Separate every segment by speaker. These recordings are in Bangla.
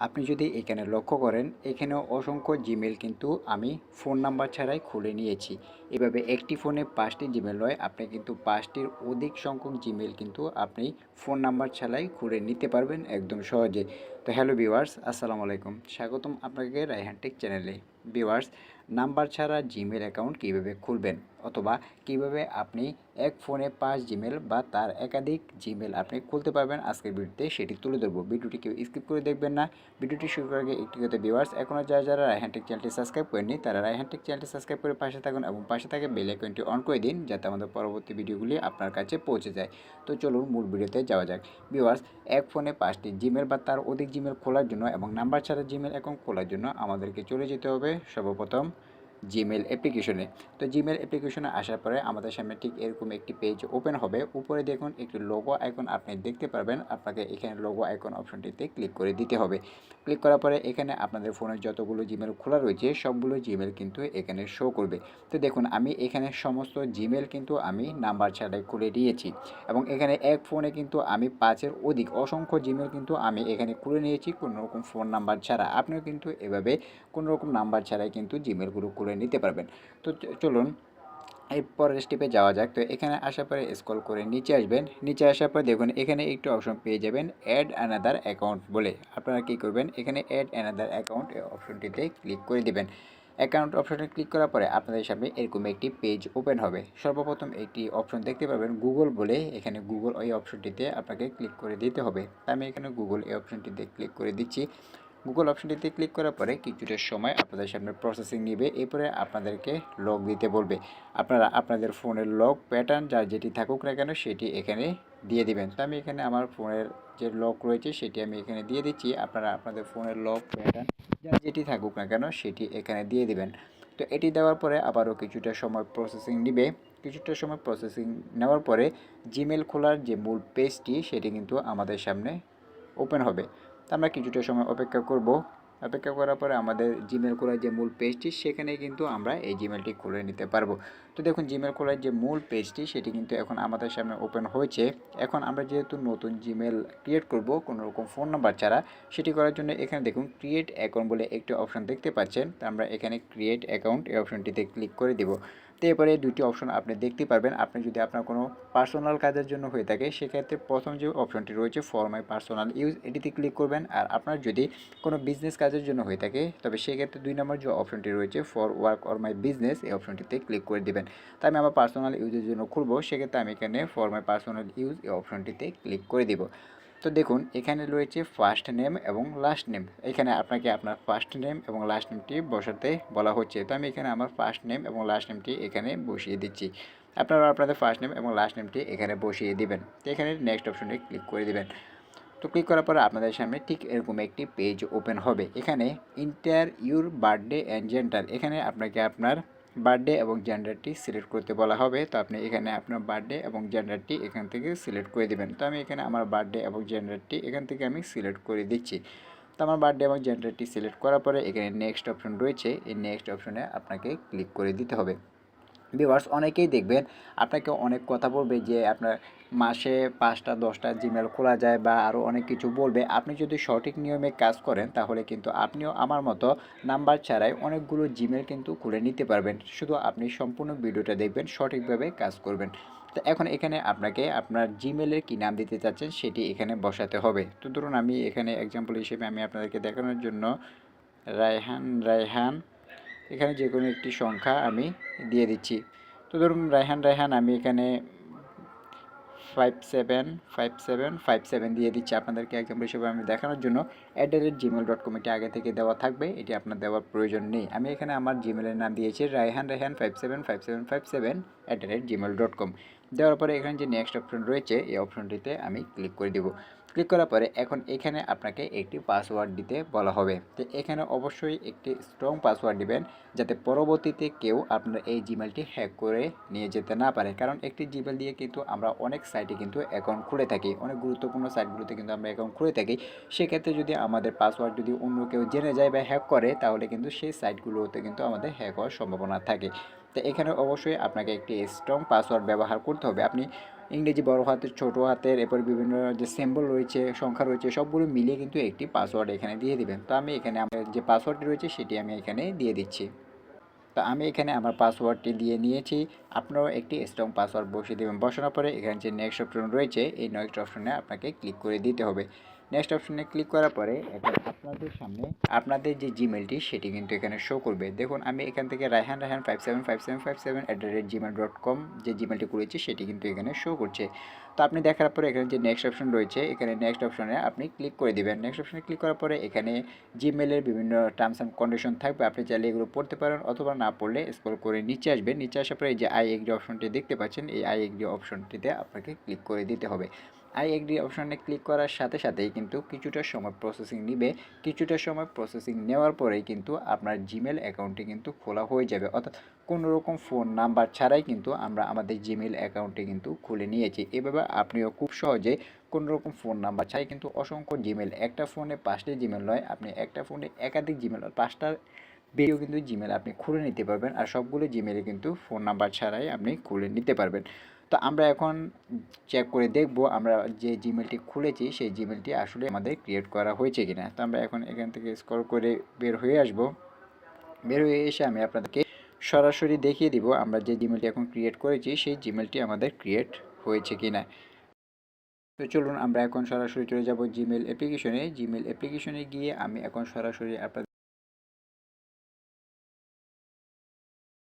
Speaker 1: আপনি যদি এখানে লক্ষ্য করেন, এখানেও অসংখ্য জিমেল কিন্তু আমি ফোন নাম্বার ছাড়াই খুলে নিয়েছি। এভাবে একটি ফোনে 5টি জিমেল নয়, আপনি কিন্তু 5টির অধিক সংখ্যক জিমেল কিন্তু আপনি ফোন নাম্বার ছাড়াই খুলে নিতে পারবেন একদম সহজে। তো হ্যালো ভিউয়ার্স, আসসালামু আলাইকুম। স্বাগতম আপনাকে রায়হান টেক চ্যানেলে। ভিউয়ার্স, নাম্বার ছাড়া জিমেল অ্যাকাউন্ট কীভাবে খুলবেন, অথবা কিভাবে আপনি এক ফোনে 5 জিমেল বা তার একাধিক জিমেল আপনি খুলতে পারবেন, আজকের ভিডিওতে সেটি তুলে ধরবো। ভিডিওটি কেউ স্কিপ করে দেখবেন না। ভিডিওটি শুরু করার আগে একটি কথা ভিউয়ার্স, এখনও যারা রায়হান টেক চ্যানেলটি সাবস্ক্রাইব করেননি তারা রায়হান টেক চ্যানেলটি সাবস্ক্রাইব করে পাশে থাকুন এবং পাশে থাকা বেল আইকনটি অন করে দিন, যাতে আমাদের পরবর্তী ভিডিওগুলি আপনার কাছে পৌঁছে যায়। তো চলুন মূল ভিডিওতে যাওয়া যাক। ভিউয়ার্স, এক ফোনে 5টি জিমেল বা তার অধিক জিমেল খোলার জন্য এবং নাম্বার ছাড়া জিমেল অ্যাকাউন্ট খোলার জন্য আমাদেরকে চলে যেতে হবে সর্বপ্রথম জিমেল অ্যাপ্লিকেশনে। তো জিমেল অ্যাপ্লিকেশনে আসার পরে আমাদের সামনে ঠিক এরকম একটি পেজ ওপেন হবে। উপরে দেখুন একটি লোগো আইকন আপনি দেখতে পারবেন, আপনাকে এখানে লোগো আইকন অপশনটিতে ক্লিক করে দিতে হবে। ক্লিক করার পরে এখানে আপনাদের ফোনে যতগুলো জিমেল খোলা রয়েছে সবগুলো জিমেল কিন্তু এখানে শো করবে। তো দেখুন আমি এখানে সমস্ত জিমেল কিন্তু আমি নাম্বার ছাড়াই খুলে দিয়েছি, এবং এখানে এক ফোনে কিন্তু আমি 5-এর অধিক অসংখ্য জিমেল কিন্তু আমি এখানে খুলে নিয়েছি কোনো রকম ফোন নাম্বার ছাড়া। আপনিও কিন্তু এভাবে কোনো রকম নাম্বার ছাড়াই কিন্তু জিমেলগুলো খুলে নিতে পারবেন। তো চলুন এই পরের স্টেপে যাওয়া যাক। তো এখানে আসার পরে স্ক্রল করে নিচে আসবেন। নিচে আসার পর দেখুন এখানে একটু অপশন পেয়ে যাবেন অ্যাড অ্যানাদার অ্যাকাউন্ট বলে। আপনারা কী করবেন, এখানে অ্যাড অ্যানাদার অ্যাকাউন্ট এই অপশনটিতে ক্লিক করে দিবেন। অ্যাকাউন্ট অপশনে ক্লিক করার পরে আপনাদের সামনে এরকম একটি পেজ ওপেন হবে। সর্বপ্রথম একটি অপশন দেখতে পাবেন গুগল বলে, এখানে গুগল ওই অপশনটিতে আপনাকে ক্লিক করে দিতে হবে। আমি এখানে গুগল এই অপশনটিতে ক্লিক করে দিচ্ছি। গুগল অপশনটিতে ক্লিক করার পরে কিছুটা সময় আপনাদের সামনে প্রসেসিং নেবে, এরপরে আপনাদেরকে লক দিতে বলবে। আপনারা আপনাদের ফোনের লক প্যাটার্ন যার যেটি থাকুক না কেন সেটি এখানে দিয়ে দিবেন। তো আমি এখানে আমার ফোনের যে লক রয়েছে সেটি আমি এখানে দিয়ে দিচ্ছি। আপনারা আপনাদের ফোনের লক প্যাটার্ন যার যেটি থাকুক না কেন সেটি এখানে দিয়ে দিবেন। তো এটি দেওয়ার পরে আবারও কিছুটা সময় প্রসেসিং নেবে। কিছুটা সময় প্রসেসিং নেওয়ার পরে জিমেল খোলার যে মূল পেজটি সেটি কিন্তু আমাদের সামনে ওপেন হবে। তো আমরা কিছুটা সময় অপেক্ষা করব। অপেক্ষা করার পরে আমাদের জিমেল খোলার যে মূল পেজটি সেখানে কিন্তু আমরা এই জিমেলটি খুলে নিতে পারবো। তো দেখুন জিমেল খোলার যে মূল পেজটি সেটি কিন্তু এখন আমাদের সামনে ওপেন হয়েছে। এখন আমরা যেহেতু নতুন জিমেল ক্রিয়েট করব কোনো রকম ফোন নাম্বার ছাড়া, সেটি করার জন্য এখানে দেখুন ক্রিয়েট অ্যাকাউন্ট বলে একটি অপশন দেখতে পাচ্ছেন। তো আমরা এখানে ক্রিয়েট অ্যাকাউন্ট এই অপশনটিতে ক্লিক করে দেব। তো এরপরে দুটি অপশন আপনি দেখতে পারবেন। আপনি যদি আপনার কোনো পার্সোনাল কাজের জন্য হয়ে থাকে সেক্ষেত্রে প্রথম যে অপশনটি রয়েছে ফর মাই পার্সোনাল ইউজ এটিতে ক্লিক করবেন। আর আপনার যদি কোনো বিজনেস কাজের জন্য হয়ে থাকে তবে সেক্ষেত্রে 2 নম্বর যে অপশনটি রয়েছে for work or my business এই অপশনটিতে ক্লিক করে দেবেন। তাই আমি আমার পার্সোনাল ইউজের জন্য খুলবো, সেক্ষেত্রে আমি এখানে ফর মাই পার্সোনাল ইউজ এই অপশনটিতে ক্লিক করে দেব। তো দেখুন এখানে রয়েছে ফার্স্ট নেম এবং লাস্ট নেম। এখানে আপনাকে আপনার ফার্স্ট নেম এবং লাস্ট নেমটি বসাতে বলা হচ্ছে। তো আমি এখানে আমার ফার্স্ট নেম এবং লাস্ট নেমটি এখানে বসিয়ে দিচ্ছি। আপনারা আপনাদের ফার্স্ট নেম এবং লাস্ট নেমটি এখানে বসিয়ে দিবেন। তো এখানে নেক্সট অপশনে ক্লিক করে দিবেন। তো ক্লিক করার পর আপনাদের সামনে ঠিক এরকম একটি পেজ ওপেন হবে। এখানে inter your birthday and gender, এখানে আপনাকে আপনার বার্থডে এবং জেন্ডারটি সিলেক্ট করতে বলা হবে। তো আপনি এখানে আপনার বার্থডে এবং জেন্ডারটি এখান থেকে সিলেক্ট করে দেবেন। তো আমি এখানে আমার বার্থডে এবং জেন্ডারটি এখান থেকে আমি সিলেক্ট করে দিচ্ছি। তো আমার বার্থডে এবং জেন্ডারটি সিলেক্ট করার পরে এখানে নেক্সট অপশন রয়েছে, এই নেক্সট অপশনে আপনাকে ক্লিক করে দিতে হবে। ভিউয়ার্স, অনেকেই দেখবেন আপনাকে অনেক কথা বলবে যে আপনার মাসে 5টা 10টা জিমেল খোলা যায় বা আরও অনেক কিছু বলবে। আপনি যদি সঠিক নিয়মে কাজ করেন তাহলে কিন্তু আপনিও আমার মতো নাম্বার ছাড়াই অনেকগুলো জিমেল কিন্তু খুলে নিতে পারবেন। শুধু আপনি সম্পূর্ণ ভিডিওটা দেখবেন, সঠিকভাবে কাজ করবেন। তো এখন এখানে আপনাকে আপনার জিমেলের কী নাম দিতে চাচ্ছেন সেটি এখানে বসাতে হবে। তো ধরুন আমি এখানে এক্সাম্পল হিসেবে আমি আপনাদেরকে দেখানোর জন্য রায়হান এখানে যে কোনো একটি সংখ্যা আমি দিয়ে দিচ্ছি। তো ধরুন রায়হান আমি এখানে 575757 দিয়ে দিচ্ছি আপনাদেরকে এক্সাম্পল হিসেবে আমি দেখানোর জন্য। @gmail.com এটি আগে থেকে দেওয়া থাকবে, এটি আপনার দেওয়ার প্রয়োজন নেই। আমি এখানে আমার জিমেলের নাম দিয়েছি রায়হান 575757 @gmail.com। দেওয়ার পরে এখানে যে নেক্সট অপশন রয়েছে এই অপশনটিতে আমি ক্লিক করে দেব। ক্লিক করার পরে এখন এখানে আপনাকে একটি পাসওয়ার্ড দিতে বলা হবে। তো এখানে অবশ্যই একটি স্ট্রং পাসওয়ার্ড দিবেন, যাতে পরবর্তীতে কেউ আপনার এই জিমেলটি হ্যাক করে নিয়ে যেতে না পারে। কারণ একটি জিমেল দিয়ে কিন্তু আমরা অনেক সাইটে কিন্তু অ্যাকাউন্ট খুলে থাকি, অনেক গুরুত্বপূর্ণ সাইটগুলোতে কিন্তু আমরা অ্যাকাউন্ট খুলে থাকি। সেক্ষেত্রে যদি আমাদের পাসওয়ার্ড যদি অন্য কেউ জেনে যায় বা হ্যাক করে তাহলে কিন্তু সেই সাইটগুলোতে কিন্তু আমাদের হ্যাক হওয়ার সম্ভাবনা থাকে। তো এখানে অবশ্যই আপনাকে একটি স্ট্রং পাসওয়ার্ড ব্যবহার করতে হবে। আপনি ইংরেজি বড় হাতের, ছোট হাতের, এরপর বিভিন্ন যে সিম্বল রয়েছে, সংখ্যা রয়েছে, সবগুলো মিলিয়ে কিন্তু একটি পাসওয়ার্ড এখানে দিয়ে দিবেন। তো আমি এখানে আমার যে পাসওয়ার্ডটি রয়েছে সেটি আমি এখানে দিয়ে দিচ্ছি। তো আমি এখানে আমার পাসওয়ার্ডটি দিয়ে নিয়েছি। আপনারাও একটি স্ট্রং পাসওয়ার্ড বসিয়ে দেবেন। বসানোর পরে এখানে যে নেক্সট অপশন রয়েছে, এই নেক্সট অপশনে আপনাকে ক্লিক করে দিতে হবে। নেক্সট অপশনে ক্লিক করার পরে এখন আপনাদের সামনে আপনাদের যে জিমেলটি সেটি কিন্তু এখানে শো করবে। দেখুন আমি এখান থেকে রায়হান 575757@gmail.com যে জিমেলটি করেছি সেটি কিন্তু এখানে শো করছে। তো আপনি দেখার পরে এখানে যে নেক্সট অপশন রয়েছে, এখানে নেক্সট অপশনে আপনি ক্লিক করে দিবেন। নেক্সট অপশনে ক্লিক করার পরে এখানে জিমেলের বিভিন্ন টার্মস অ্যান্ড কন্ডিশন থাকবে, আপনি চাইলে এগুলো পড়তে পারেন, অথবা না পড়লে স্ক্রল করে নিচে আসবেন। নিচে আসার পরে এই যে আই এগ্রি অপশনটি দেখতে পাচ্ছেন, এই আই এগ্রি অপশনটিতে আপনাকে ক্লিক করে দিতে হবে। আই এগ্রি অপশনে ক্লিক করার সাথে সাথেই কিন্তু কিছুটা সময় প্রসেসিং নিবে। কিছুটা সময় প্রসেসিং নেওয়ার পরেই কিন্তু আপনার জিমেল অ্যাকাউন্টটি কিন্তু খোলা হয়ে যাবে। অর্থাৎ কোনো রকম ফোন নাম্বার ছাড়াই কিন্তু আমরা আমাদের জিমেল অ্যাকাউন্টটি কিন্তু খুলে নিয়েছি। এভাবে আপনিও খুব সহজে কোনো রকম ফোন নাম্বার ছাড়াই কিন্তু অসংখ্য জিমেল, একটা ফোনে 5টি জিমেল নয়, আপনি একটা ফোনে একাধিক জিমেল, 5টার বেশিও কিন্তু জিমেল আপনি খুলে নিতে পারবেন। আর সবগুলো জিমেলে কিন্তু ফোন নাম্বার ছাড়াই আপনি খুলে নিতে পারবেন। তো আমরা এখন চেক করে দেখব আমরা যে জিমেলটি খুলেছি সেই জিমেলটি আসলে আমাদের ক্রিয়েট করা হয়েছে কিনা। তো আমরা এখন এখান থেকে স্ক্রল করে বের হয়ে আসব। বের হয়ে এসে আমি আপনাদেরকে সরাসরি দেখিয়ে দিব আমরা যে জিমেলটি এখন ক্রিয়েট করেছি সেই জিমেলটি আমাদের ক্রিয়েট হয়েছে কিনা। তো চলুন আমরা এখন সরাসরি চলে যাব জিমেল অ্যাপ্লিকেশনে। জিমেল অ্যাপ্লিকেশনে গিয়ে আমি এখন সরাসরি আপনাদের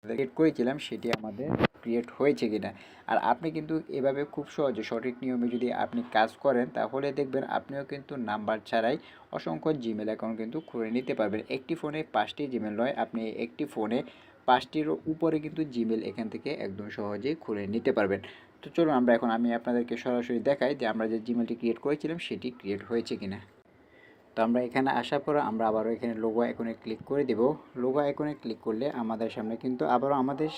Speaker 1: ক্রিয়েট করেছিলাম সেটি আমাদের ক্রিয়েট হয়েছে কিনা। আর আপনি কিন্তু এভাবে খুব সহজে সঠিক নিয়মে যদি আপনি কাজ করেন তাহলে দেখবেন আপনিও কিন্তু নাম্বার ছাড়াই অসংখ্য জিমেল অ্যাকাউন্ট কিন্তু খুলে নিতে পারবেন। একটি ফোনে 5টি জিমেল নয়, আপনি একটি ফোনে 5টিরও উপরে কিন্তু জিমেল এখান থেকে একদম সহজেই খুলে নিতে পারবেন। তো চলুন আমরা এখন আমি আপনাদেরকে সরাসরি দেখাই যে আমরা যে জিমেলটি ক্রিয়েট করেছিলাম সেটি ক্রিয়েট হয়েছে কিনা। তো আমরা এখানে আসার পর আমরা আবারও এখানে লোগো আইকনে ক্লিক করে দেব। লোগো আইকনে ক্লিক করলে আমাদের সামনে কিন্তু আবারও আমাদের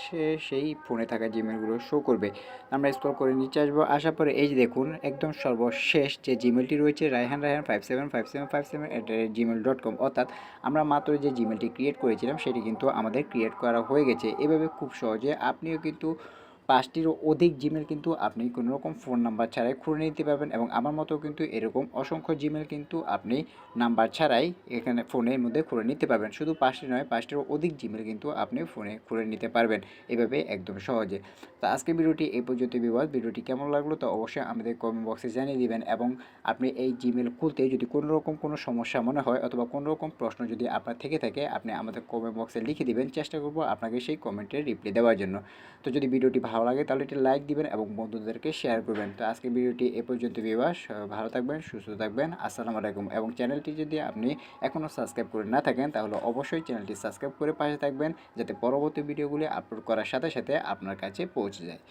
Speaker 1: সেই ফোনে থাকা জিমেলগুলো শো করবে। আমরা স্ক্রল করে নিচে আসবো। আসার পরে এই যে দেখুন একদম সর্বশেষ যে জিমেলটি রয়েছে রায়হান 575757@gmail.com, অর্থাৎ আমরা মাত্র যে জিমেলটি ক্রিয়েট করেছিলাম সেটি কিন্তু আমাদের ক্রিয়েট করা হয়ে গেছে। এভাবে খুব সহজে আপনিও কিন্তু 5টিরও অধিক জিমেল কিন্তু আপনি কোনো রকম ফোন নাম্বার ছাড়াই খুলে নিতে পারবেন, এবং আমার মতো কিন্তু এরকম অসংখ্য জিমেল কিন্তু আপনি নাম্বার ছাড়াই এখানে ফোনের মধ্যে খুলে নিতে পারবেন। শুধু 5টি নয়, 5টিরও অধিক জিমেল কিন্তু আপনি ফোনে খুলে নিতে পারবেন এভাবে একদম সহজে। তো আজকে ভিডিওটি এই পর্যন্ত বিবাদ। ভিডিওটি কেমন লাগলো তো অবশ্যই আমাদের কমেন্ট বক্সে জানিয়ে দিবেন, এবং আপনি এই জিমেল খুলতে যদি কোনো রকম কোনো সমস্যা মনে হয় অথবা কোনো রকম প্রশ্ন যদি আপনার থেকে থাকে আপনি আমাদের কমেন্ট বক্সে লিখে দিবেন, চেষ্টা করব আপনাকে সেই কমেন্টের রিপ্লাই দেওয়ার জন্য। তো যদি ভিডিওটি ভালো লাগে তাহলে একটি লাইক দিবেন এবং বন্ধুদেরকে শেয়ার করবেন। তো আজকে ভিডিওটি এ পর্যন্ত ভিউয়ার্স, ভালো থাকবেন, সুস্থ থাকবেন, আসসালামু আলাইকুম। এবং চ্যানেলটি যদি আপনি এখনও সাবস্ক্রাইব করে না থাকেন তাহলে অবশ্যই চ্যানেলটি সাবস্ক্রাইব করে পাশে থাকবেন, যাতে পরবর্তী ভিডিওগুলি আপলোড করার সাথে সাথে আপনার কাছে পৌঁছে যায়।